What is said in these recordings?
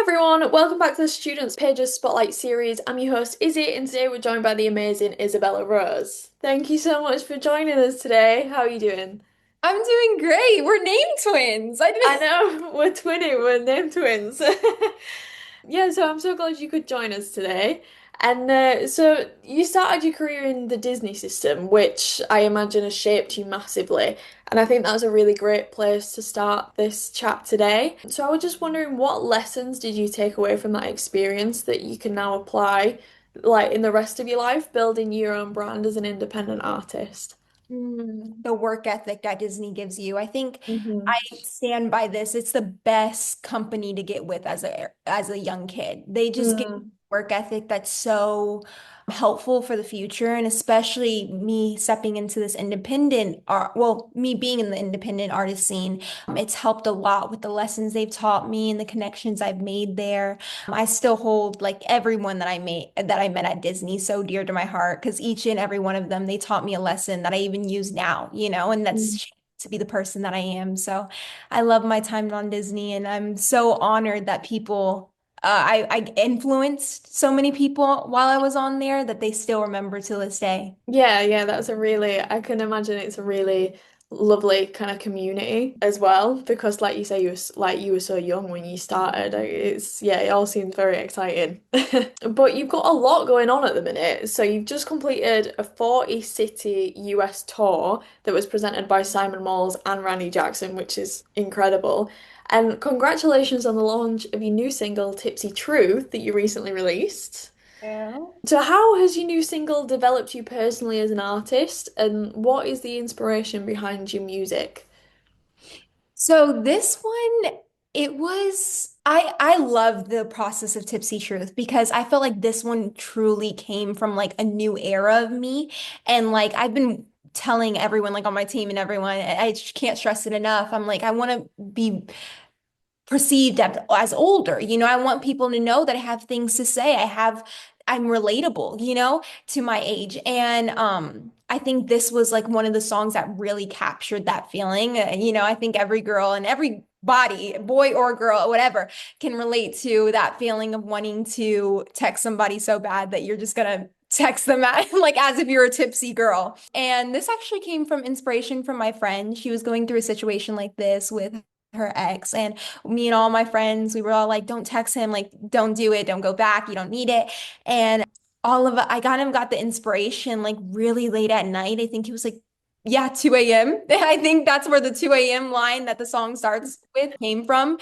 Everyone, welcome back to the Students Pages Spotlight series. I'm your host Izzy, and today we're joined by the amazing Izabela Rose. Thank you so much for joining us today. How are you doing? I'm doing great. We're name twins. I I didn't. know we're twinning, we're name twins. Yeah, so I'm so glad you could join us today. And so you started your career in the Disney system, which I imagine has shaped you massively. And I think that's a really great place to start this chat today. So I was just wondering, what lessons did you take away from that experience that you can now apply, like in the rest of your life, building your own brand as an independent artist? The work ethic that Disney gives you. I think Hmm. I stand by this. It's the best company to get with as a young kid. They just give Mm. work ethic that's so helpful for the future, and especially me stepping into this independent art, well, me being in the independent artist scene, it's helped a lot with the lessons they've taught me and the connections I've made there. I still hold like everyone that I met at Disney so dear to my heart because each and every one of them, they taught me a lesson that I even use now, and that's shaped to be the person that I am. So I love my time on Disney, and I'm so honored that I influenced so many people while I was on there that they still remember to this day. Yeah, that's a really, I can imagine it's a really lovely kind of community as well because like you say you were so young when you started. It's yeah, it all seems very exciting. But you've got a lot going on at the minute. So you've just completed a 40 city US tour that was presented by Simon Malls and Randy Jackson, which is incredible. And congratulations on the launch of your new single Tipsy Truth that you recently released. Yeah. So, how has your new single developed you personally as an artist, and what is the inspiration behind your music? So this one, I love the process of Tipsy Truth because I felt like this one truly came from like a new era of me. And like I've been telling everyone like on my team and everyone, I just can't stress it enough. I'm like, I want to be perceived as older. I want people to know that I have things to say. I'm relatable, to my age. And I think this was like one of the songs that really captured that feeling. I think every girl and every body, boy or girl, whatever, can relate to that feeling of wanting to text somebody so bad that you're just gonna text them at, like as if you're a tipsy girl. And this actually came from inspiration from my friend. She was going through a situation like this with her ex, and me and all my friends, we were all like, don't text him, like, don't do it, don't go back, you don't need it. And I got the inspiration like really late at night. I think it was like, yeah, 2 a.m. I think that's where the 2 a.m. line that the song starts with came from.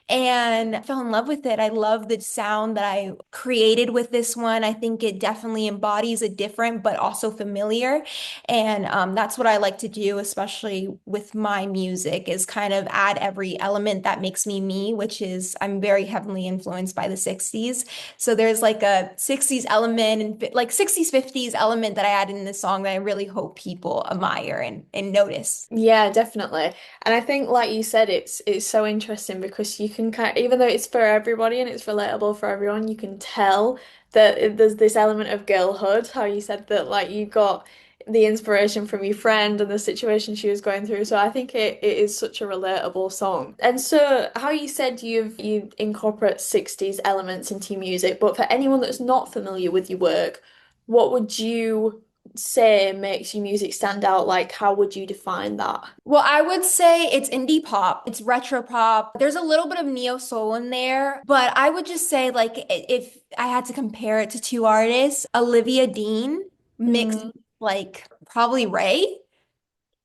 And I fell in love with it. I love the sound that I created with this one. I think it definitely embodies a different but also familiar. And that's what I like to do, especially with my music, is kind of add every element that makes me me, which is I'm very heavily influenced by the 60s. So there's like a 60s element and like 60s, 50s element that I add in this song that I really hope people admire and notice. Yeah, definitely. And I think, like you said, it's so interesting because you can kind of, even though it's for everybody and it's relatable for everyone, you can tell that there's this element of girlhood. How you said that, like you got the inspiration from your friend and the situation she was going through. So I think it is such a relatable song. And so, how you said you incorporate 60s elements into your music, but for anyone that's not familiar with your work, what would you say makes your music stand out? Like, how would you define that? Well, I would say it's indie pop, it's retro pop. There's a little bit of neo soul in there, but I would just say, like, if I had to compare it to two artists, Olivia Dean mixed Mm, like probably Ray.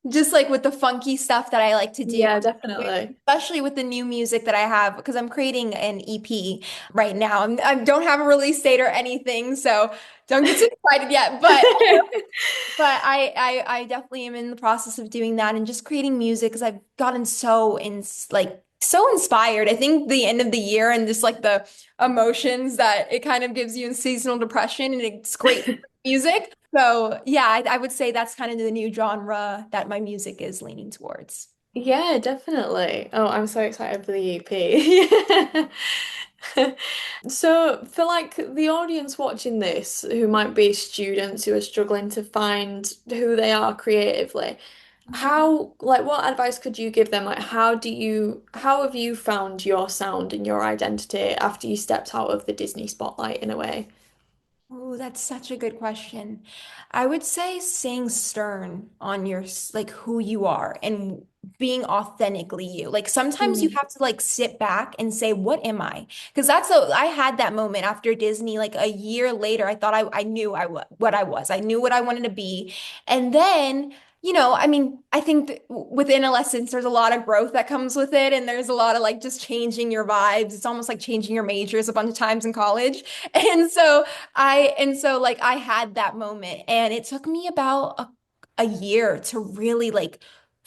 Just like with the funky stuff that I like to do, yeah, definitely. especially with the new music that I have, because I'm creating an EP right now. I don't have a release date or anything, so don't get too excited yet. But I definitely am in the process of doing that and just creating music because I've gotten so inspired. I think the end of the year and just like the emotions that it kind of gives you in seasonal depression, and it's great music. So yeah, I would say that's kind of the new genre that my music is leaning towards. Yeah, definitely. Oh, I'm so excited for the EP. So, for like the audience watching this, who might be students who are struggling to find who they are creatively, how, like, what advice could you give them? Like, how have you found your sound and your identity after you stepped out of the Disney spotlight in a way? Oh, that's such a good question. I would say staying stern on your like who you are and being authentically you. Like sometimes you Mm, have to like sit back and say, what am I? Because I had that moment after Disney, like a year later, I thought I knew what I was. I knew what I wanted to be. And then, I mean, I think within adolescence, there's a lot of growth that comes with it. And there's a lot of like just changing your vibes. It's almost like changing your majors a bunch of times in college. And so like I had that moment and it took me about a year to really like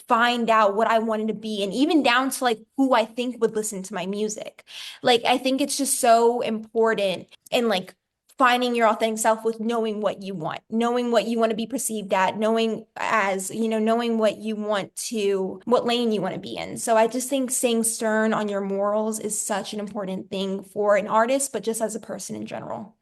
find out what I wanted to be and even down to like who I think would listen to my music. Like I think it's just so important in like finding your authentic self with knowing what you want to be perceived at, knowing what lane you want to be in. So I just think staying stern on your morals is such an important thing for an artist, but just as a person in general.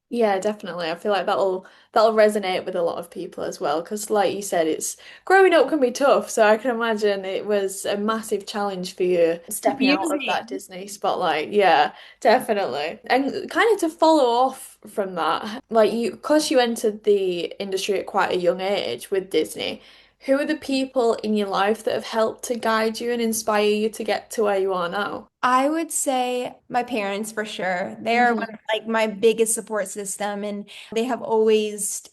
yeah, definitely. I feel like that'll resonate with a lot of people as well, because like you said, it's growing up can be tough. So I can imagine it was a massive challenge for you stepping out of that Confusing. Disney spotlight. Yeah, definitely. And kind of to follow off from that, like because you entered the industry at quite a young age with Disney, who are the people in your life that have helped to guide you and inspire you to get to where you are now? I would say my parents for sure. They're one of, Hmm. like my biggest support system, and they have always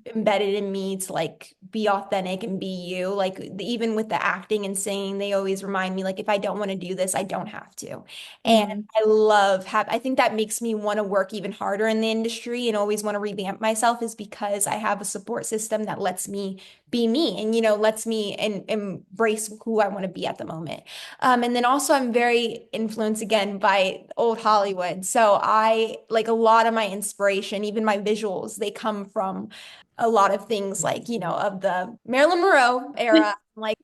embedded in me to like be authentic and be you. Like even with the acting and singing, they always remind me like if I don't want to do this, I don't have to. And Mm. I think that makes me want to work even harder in the industry and always want to revamp myself is because I have a support system that lets me be me and lets me embrace who I want to be at the moment. And then also I'm very influenced again by old Hollywood. So I like a lot of my inspiration, even my visuals, they come from a lot of things like, of the Marilyn Monroe era, like,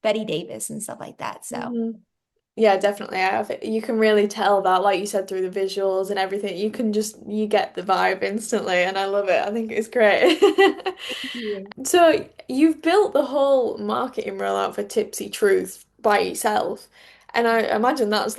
Betty Davis and stuff like that. So Hmm. Yeah, definitely. You can really tell that, like you said, through the visuals and everything. You get the vibe instantly, and I love it. I think it's great. thank you. So you've built the whole marketing rollout for Tipsy Truth by itself, and I imagine that's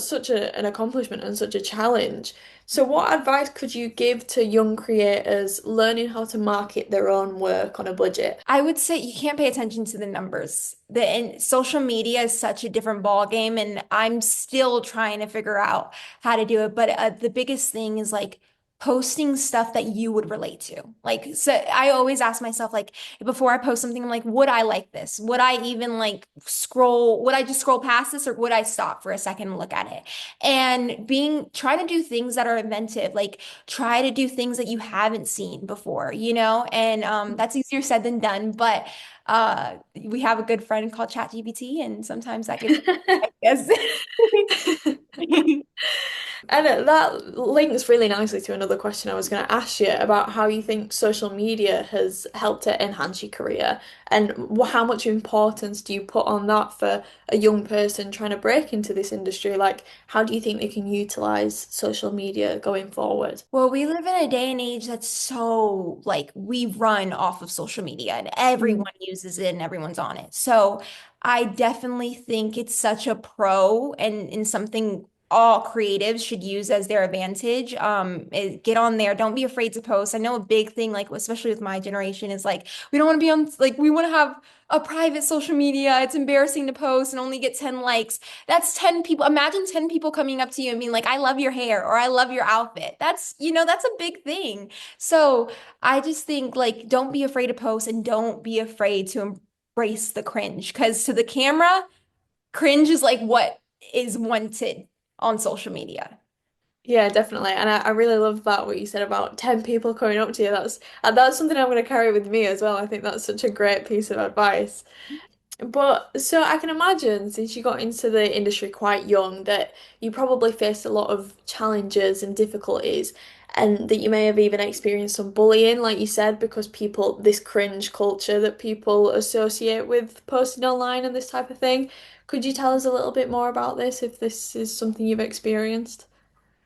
such an accomplishment and such a challenge. So what advice could you give to young creators learning how to market their own work on a budget? I would say you can't pay attention to the numbers. And social media is such a different ball game, and I'm still trying to figure out how to do it. But the biggest thing is like posting stuff that you would relate to. Like, so I always ask myself, like, before I post something, I'm like, would I like this? Would I even like scroll? Would I just scroll past this, or would I stop for a second and look at it? And try to do things that are inventive, like try to do things that you haven't seen before, and that's easier said than done, but we have a good friend called ChatGPT, and sometimes that gives ideas. And that links really nicely to another question I was going to ask you about how you think social media has helped to enhance your career and how much importance do you put on that for a young person trying to break into this industry? Like, how do you think they can utilize social media going forward? Well, we live in a day and age that's so like we run off of social media and everyone Mm. uses it and everyone's on it. So I definitely think it's such a pro and something all creatives should use as their advantage. Get on there. Don't be afraid to post. I know a big thing, like especially with my generation, is like we don't want to be on like we want to have a private social media. It's embarrassing to post and only get 10 likes. That's 10 people. Imagine 10 people coming up to you and being like, I love your hair or I love your outfit. That's a big thing. So I just think like, don't be afraid to post and don't be afraid to embrace the cringe because to the camera, cringe is like what is wanted on social media. Yeah, definitely. And I really love that what you said about 10 people coming up to you. That's something I'm going to carry with me as well. I think that's such a great piece of advice. But so I can imagine since you got into the industry quite young that you probably faced a lot of challenges and difficulties and that you may have even experienced some bullying, like you said, because this cringe culture that people associate with posting online and this type of thing. Could you tell us a little bit more about this if this is something you've experienced?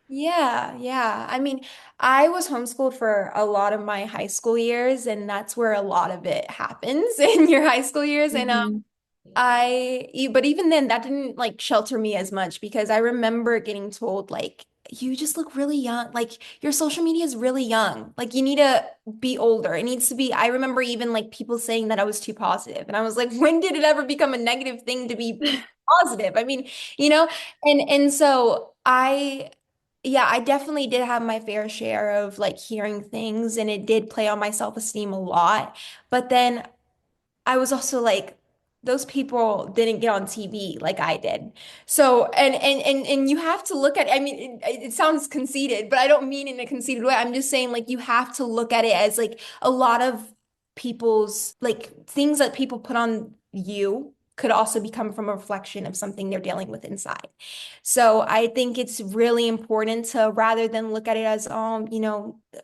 Yeah, yeah. I mean, I was homeschooled for a lot of my high school years, and that's where a lot of it happens in your high school years. And Hmm. but even then, that didn't like shelter me as much because I remember getting told like, you just look really young. Like your social media is really young. Like you need to be older. It needs to be. I remember even like people saying that I was too positive, and I was like, when did it ever become a negative thing to be positive? I mean, you know, and so yeah, I definitely did have my fair share of like hearing things, and it did play on my self-esteem a lot. But then I was also like, those people didn't get on TV like I did. So, and you have to look at, I mean, it sounds conceited, but I don't mean in a conceited way. I'm just saying like you have to look at it as like a lot of people's like things that people put on you could also become from a reflection of something they're dealing with inside. So I think it's really important to rather than look at it as,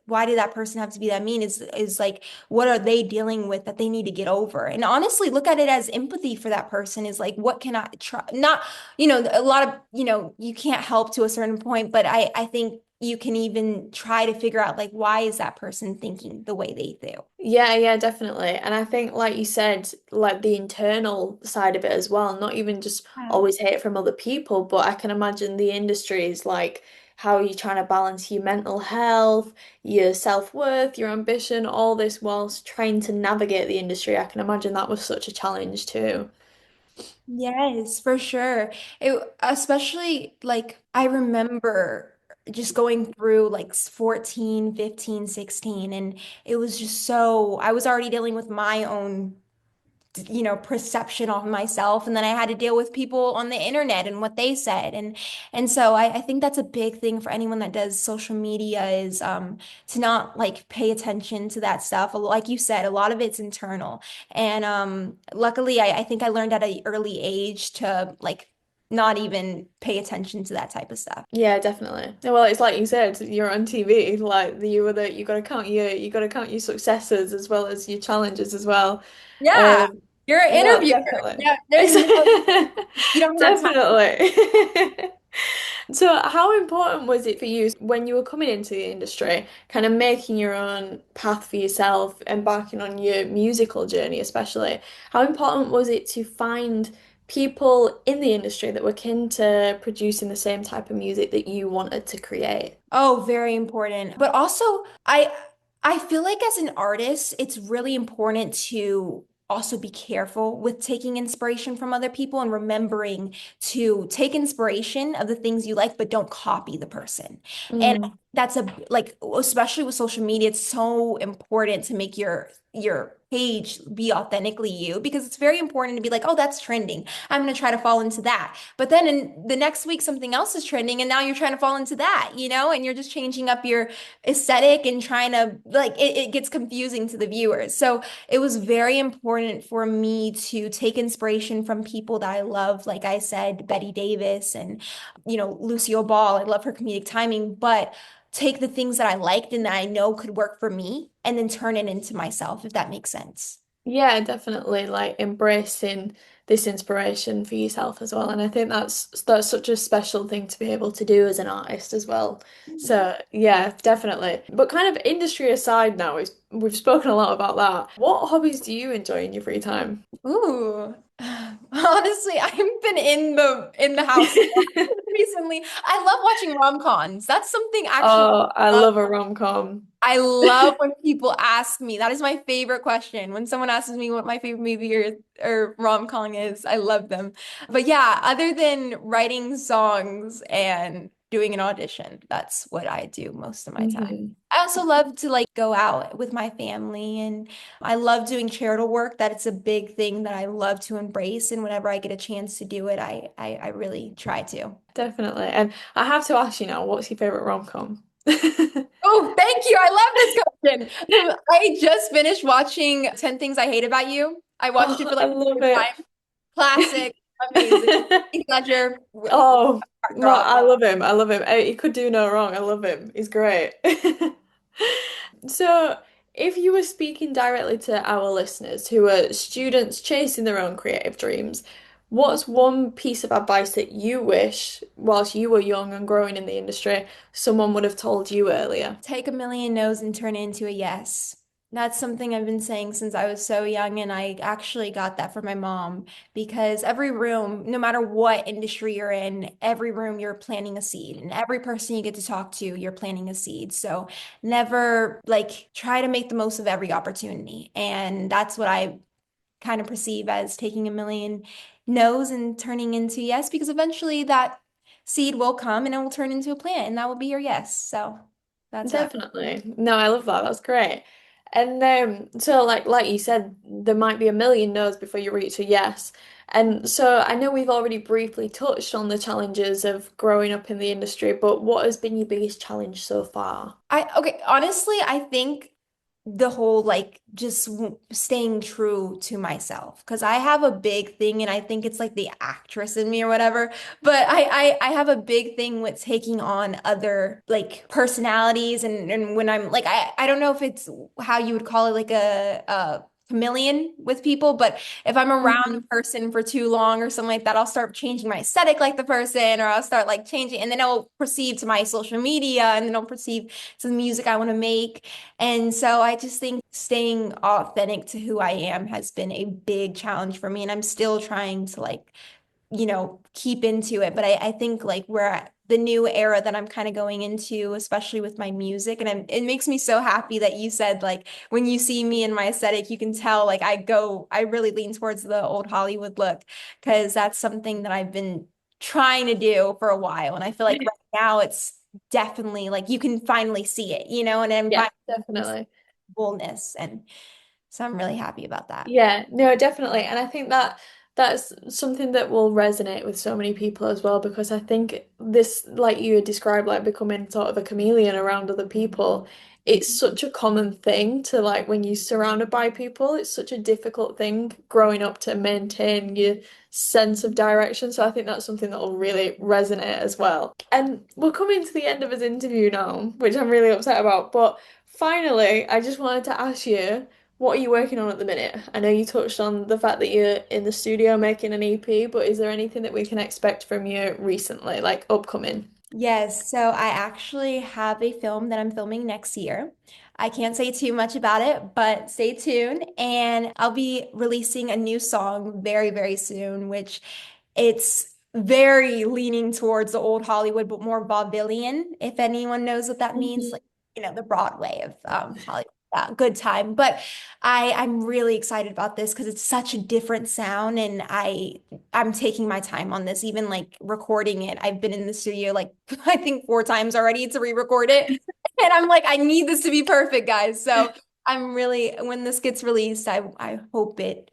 why did that person have to be that mean? Is like what are they dealing with that they need to get over? And honestly, look at it as empathy for that person is like, what can I try? Not, a lot of, you can't help to a certain point, but I think you can even try to figure out like, why is that person thinking the way they do? Yeah, yeah, definitely. And I think, like you said, like the internal side of it as well, not even just Yeah. always hate from other people, but I can imagine the industries like how you're trying to balance your mental health, your self-worth, your ambition, all this whilst trying to navigate the industry. I can imagine that was such a challenge too. Yes, for sure. Especially like I remember just going through like 14, 15, 16, and it was just so I was already dealing with my own perception of myself. And then I had to deal with people on the internet and what they said. And so I think that's a big thing for anyone that does social media is to not like pay attention to that stuff. Like you said, a lot of it's internal. And luckily I think I learned at an early age to like not even pay attention to that type of stuff. Yeah, definitely. Well, it's like you said, you're on TV, like you gotta count your successes as well as your challenges as well. Yeah, Um, you're an no, interviewer. definitely. Yeah, there's no, you don't have time. Definitely. So, how important was it for you when you were coming into the industry, kind of making your own path for yourself, embarking on your musical journey, especially? How important was it to find people in the industry that were keen to producing the same type of music that you wanted to create? Oh, very important. But also, I feel like as an artist, it's really important to also be careful with taking inspiration from other people and remembering to take inspiration of the things you like, but don't copy the person. And Mm, that's like especially with social media, it's so important to make your page be authentically you because it's very important to be like, oh, that's trending. I'm going to try to fall into that. But then in the next week, something else is trending, and now you're trying to fall into that, and you're just changing up your aesthetic and trying to like it gets confusing to the viewers. So it was very important for me to take inspiration from people that I love, like I said, Betty Davis and Lucille Ball. I love her comedic timing, but take the things that I liked and that I know could work for me and then turn it into myself, if that makes sense. yeah, definitely like embracing this inspiration for yourself as well. And I think that's such a special thing to be able to do as an artist as well. So yeah, definitely. But kind of industry aside now, we've spoken a lot about that. What hobbies do you enjoy in your free time? Ooh. Honestly, I've been in the house recently. I love watching rom-coms. That's something actually Oh, I I love. love a rom-com. I love when people ask me. That is my favorite question. When someone asks me what my favorite movie or rom-com is, I love them. But yeah, other than writing songs and doing an audition, that's what I do most of my time. Hmm. I also love to like go out with my family and I love doing charitable work. That it's a big thing that I love to embrace. And whenever I get a chance to do it, I really try to. Definitely. And I have to ask you now, what's your favorite rom-com? Oh, thank you. I love this question. I just finished watching 10 Things I Hate About You. I watched it Oh, for I like the love third it. time. Classic, amazing. Heath Ledger, Oh, no, heartthrob. I love him. I love him. He could do no wrong. I love him. He's great. So, if you were speaking directly to our listeners who are students chasing their own creative dreams, What's one piece of advice that you wish, whilst you were young and growing in the industry, someone would have told you earlier? Take a million no's and turn it into a yes. That's something I've been saying since I was so young, and I actually got that from my mom because every room, no matter what industry you're in, every room you're planting a seed, and every person you get to talk to, you're planting a seed. So never like try to make the most of every opportunity. And that's what I kind of perceive as taking a million no's and turning into yes, because eventually that seed will come and it will turn into a plant, and that will be your yes. So that's what Definitely. No, I love that. That's great. And so like you said, there might be a million no's before you reach a yes. And so I know we've already briefly touched on the challenges of growing up in the industry, but what has been your biggest challenge so far? okay, honestly, I think the whole like just staying true to myself because I have a big thing and I think it's like the actress in me or whatever, but I have a big thing with taking on other like personalities and when I'm like I don't know if it's how you would call it like a chameleon with people, but if I'm around a Mhm. person for too long or something like that, I'll start changing my aesthetic like the person, or I'll start like changing, and then I'll proceed to my social media, and then I'll proceed to the music I want to make. And so I just think staying authentic to who I am has been a big challenge for me. And I'm still trying to like, keep into it. But I think like the new era that I'm kind of going into, especially with my music, and it makes me so happy that you said like when you see me in my aesthetic, you can tell like I really lean towards the old Hollywood look because that's something that I've been trying to do for a while. And I feel like right now it's definitely like you can finally see it, and I'm Yeah, finding this definitely. fullness. And so I'm really happy about that. Yeah, no, definitely. And I think that that's something that will resonate with so many people as well, because I think this, like you described, like becoming sort of a chameleon around other people, it's such a common thing to like when you're surrounded by people, it's such a difficult thing growing up to maintain your sense of direction. So I think that's something that will really resonate as well. And we're coming to the end of his interview now, which I'm really upset about. But finally, I just wanted to ask you. What are you working on at the minute? I know you touched on the fact that you're in the studio making an EP, but is there anything that we can expect from you recently, like upcoming? Yes, so I actually have a film that I'm filming next year. I can't say too much about it, but stay tuned. And I'll be releasing a new song very, very soon, which it's very leaning towards the old Hollywood, but more vaudevillian, if anyone knows what that means, Mhm. like, the Broadway of Hollywood. Good time. But I'm really excited about this because it's such a different sound, and I'm taking my time on this, even like recording it. I've been in the studio like I think 4 times already to re-record it. And I'm like, I need this to be perfect, guys. So I'm really, when this gets released, I hope it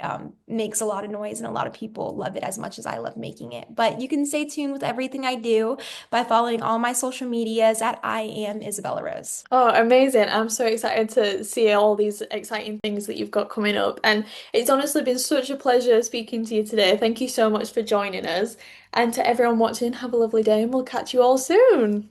makes a lot of noise and a lot of people love it as much as I love making it. But you can stay tuned with everything I do by following all my social medias at I am Isabella Rose. Oh, amazing. I'm so excited to see all these exciting things that you've got coming up. And it's honestly been such a pleasure speaking to you today. Thank you so much for joining us. And to everyone watching, have a lovely day and we'll catch you all soon.